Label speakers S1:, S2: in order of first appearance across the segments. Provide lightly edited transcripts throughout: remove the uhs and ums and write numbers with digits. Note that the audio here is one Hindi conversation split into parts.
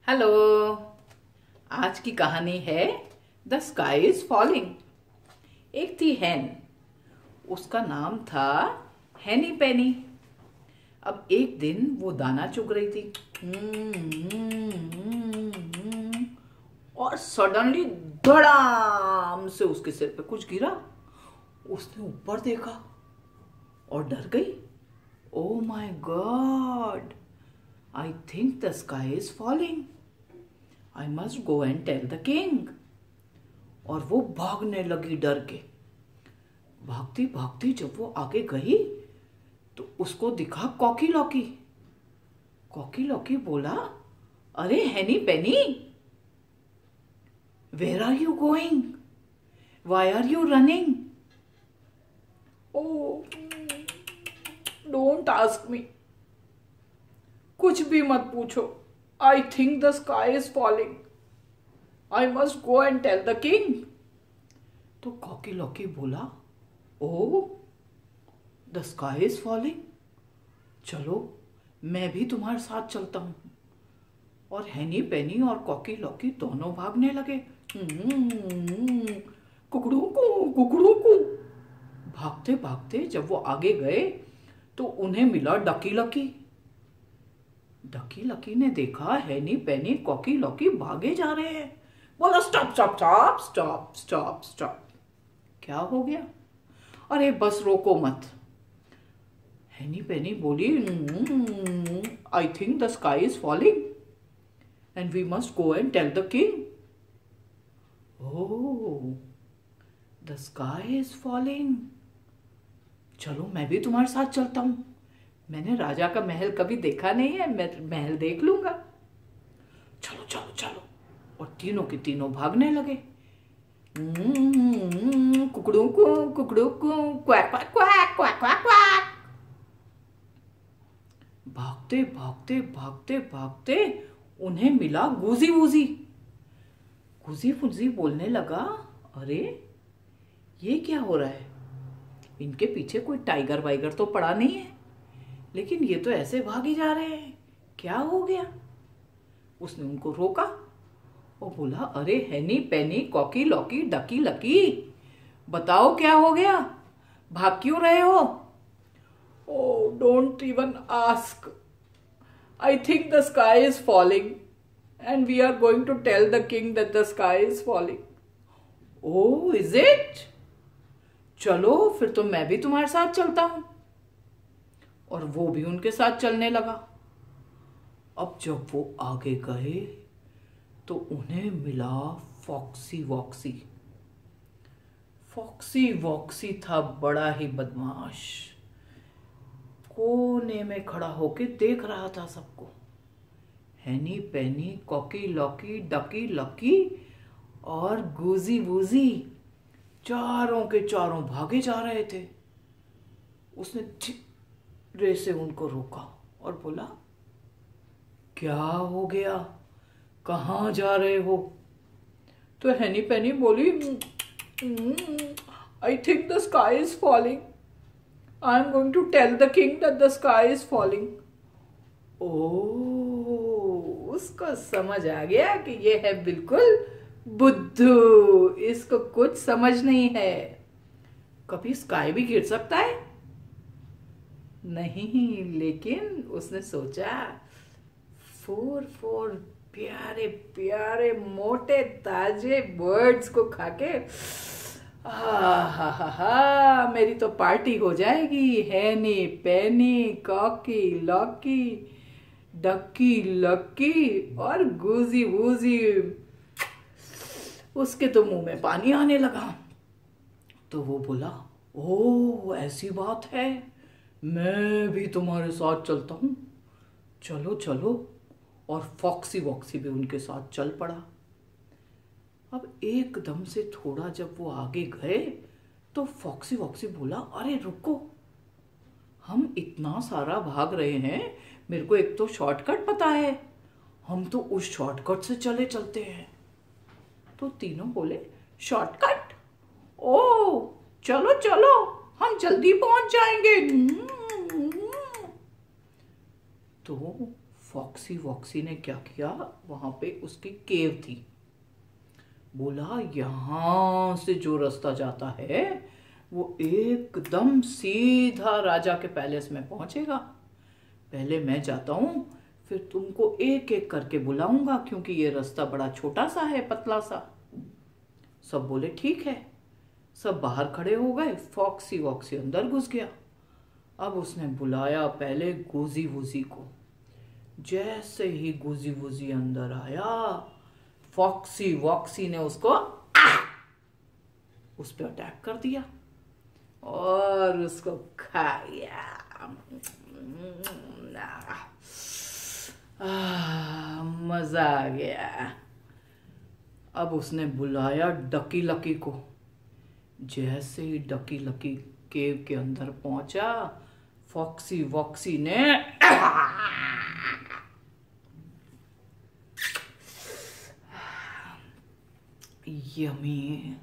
S1: हेलो। आज की कहानी है द स्काई इज फॉलिंग। एक थी हैन, उसका नाम था हैनी पेनी। अब एक दिन वो दाना चुग रही थी और सडनली धड़ाम से उसके सिर पे कुछ गिरा। उसने ऊपर देखा और डर गई। Oh my God, I think the sky is falling. I must go and tell the king. और वो भागने लगी डर के। भागती भागती जब वो आगे गई तो उसको दिखा कॉकी लॉकी। कॉकी लॉकी बोला, अरे Henny Penny, where are you going? Why are you running? Oh don't ask me, कुछ भी मत पूछो। I think the sky is falling. I must go and tell the king. तो कॉकी लॉकी बोला, ओ द स्काई इज फॉलिंग, चलो मैं भी तुम्हारे साथ चलता हूँ। और हैनी पेनी और कॉकी लॉकी दोनों भागने लगे। कुकड़ू को। भागते भागते जब वो आगे गए तो उन्हें मिला डकी लकी। डकी लकी ने देखा हैनी पेनी कॉकी लॉकी भागे जा रहे हैं। बोला, stop stop stop stop stop stop. क्या हो गया? अरे बस रोको मत। हैनी पेनी बोली, I think the sky is falling and we must go and tell the king. Oh, the sky is falling, चलो मैं भी तुम्हारे साथ चलता हूं। मैंने राजा का महल कभी देखा नहीं है, मैं महल देख लूंगा। चलो चलो चलो। और तीनों के तीनों भागने लगे। कुकड़ू को quack quack quack quack quack quack. भागते भागते भागते भागते उन्हें मिला गूजी वूजी। गूजी वूजी बोलने लगा, अरे ये क्या हो रहा है? इनके पीछे कोई टाइगर वाइगर तो पड़ा नहीं है, लेकिन ये तो ऐसे भागे जा रहे हैं, क्या हो गया? उसने उनको रोका और बोला, अरे Henny Penny Cocky Locky Ducky Lucky, बताओ क्या हो गया? भाग क्यों रहे हो? Oh don't even ask, I think the sky is falling and we are going to tell the king that the sky is falling. Oh is it? चलो फिर तो मैं भी तुम्हारे साथ चलता हूं। और वो भी उनके साथ चलने लगा। अब जब वो आगे गए तो उन्हें मिला फॉक्सी वॉक्सी। फॉक्सी वॉक्सी था बड़ा ही बदमाश। कोने में खड़ा होके देख रहा था सबको। हैनी Penny Cocky Locky Ducky lucky और गूजी वूजी चारों के चारों भागे जा रहे थे। उसने धीरे से उनको रोका और बोला, क्या हो गया? कहाँ जा रहे हो? तो हैनी पेनी बोली, I think the sky is falling, I am going to tell the king that the sky is falling. ओ, उसको समझ आ गया कि ये है बिल्कुल बुद्धू, इसको कुछ समझ नहीं है। कभी स्काई भी गिर सकता है? नहीं, लेकिन उसने सोचा, 4 प्यारे प्यारे मोटे ताजे बर्ड्स को खाके हा मेरी तो पार्टी हो जाएगी। हैनी पेनी कॉकी लॉकी डक्की लक्की और गूजी वूजी। उसके तो मुंह में पानी आने लगा। तो वो बोला, ओ ऐसी बात है, मैं भी तुम्हारे साथ चलता हूं, चलो चलो। और फॉक्सी वॉक्सी भी उनके साथ चल पड़ा। अब एकदम से थोड़ा जब वो आगे गए तो फॉक्सी वॉक्सी बोला, अरे रुको, हम इतना सारा भाग रहे हैं, मेरे को एक तो शॉर्टकट पता है, हम तो उस शॉर्टकट से चले चलते हैं। तो तीनों बोले, शॉर्टकट? ओ चलो चलो, हम जल्दी पहुंच जाएंगे। तो फॉक्सी वॉक्सी ने क्या किया, वहां पे उसकी केव थी। बोला यहां से जो रास्ता जाता है वो एकदम सीधा राजा के पैलेस में पहुंचेगा। पहले मैं जाता हूं, फिर तुमको एक एक करके बुलाऊंगा, क्योंकि ये रास्ता बड़ा छोटा सा है, पतला सा। सब बोले ठीक है। सब बाहर खड़े हो गए। फॉक्सी वॉक्सी अंदर घुस गया। अब उसने बुलाया पहले गुजी वुजी को। जैसे ही गुजी वुजी अंदर आया, फॉक्सी वॉक्सी ने उसको उस पर अटैक कर दिया और उसको खाया। मजा आ गया। अब उसने बुलाया डकी लकी को। जैसे ही डकी लकी केव के अंदर पहुंचा, फॉक्सी वॉक्सी ने यमी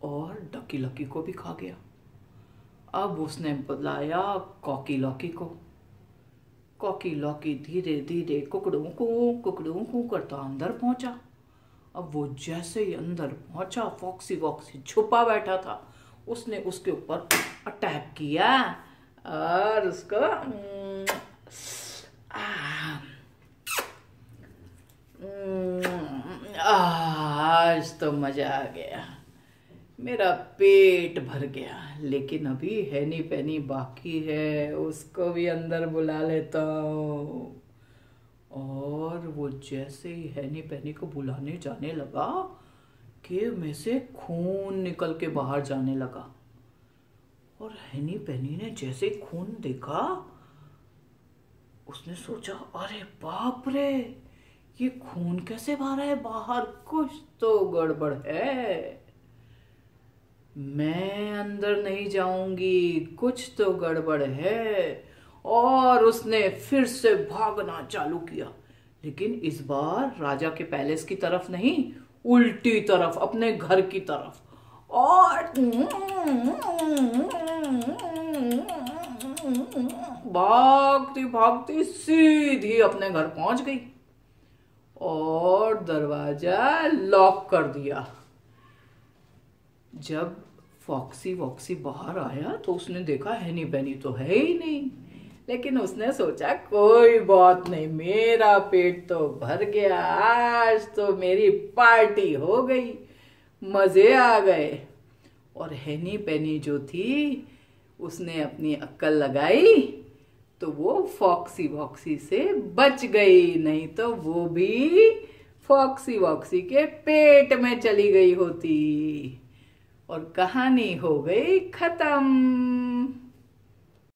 S1: और डकी लकी को भी खा गया। अब उसने बुलाया कॉकी लॉकी को। कॉकी लॉकी धीरे धीरे कुकड़ू कू करता अंदर पहुंचा। अब वो जैसे ही अंदर पहुंचा, फॉक्सी वॉक्सी छुपा बैठा था। उसने उसके ऊपर अटैक किया और उसको आज तो मजा आ गया, मेरा पेट भर गया। लेकिन अभी हैनी पैनी बाकी है, उसको भी अंदर बुला लेता हूँ। और वो जैसे ही हैनी पैनी को बुलाने जाने लगा, केव में से खून निकल के बाहर जाने लगा। और हैनी पैनी ने जैसे ही खून देखा, उसने सोचा अरे बाप रे, ये खून कैसे बाहर है बाहर, कुछ तो गड़बड़ है। मैं अंदर नहीं जाऊंगी, कुछ तो गड़बड़ है। और उसने फिर से भागना चालू किया, लेकिन इस बार राजा के पैलेस की तरफ नहीं, उल्टी तरफ, अपने घर की तरफ। और भागती भागती सीधी अपने घर पहुंच गई और दरवाजा लॉक कर दिया। जब फॉक्सी वॉक्सी बाहर आया तो उसने देखा हैनी पैनी तो है ही नहीं, लेकिन उसने सोचा कोई बात नहीं, मेरा पेट तो भर गया, आज तो मेरी पार्टी हो गई, मजे आ गए। और हैनी पैनी जो थी, उसने अपनी अक्ल लगाई तो वो फॉक्सी वॉक्सी से बच गई, नहीं तो वो भी फॉक्सी वॉक्सी के पेट में चली गई होती। और कहानी हो गई खत्म।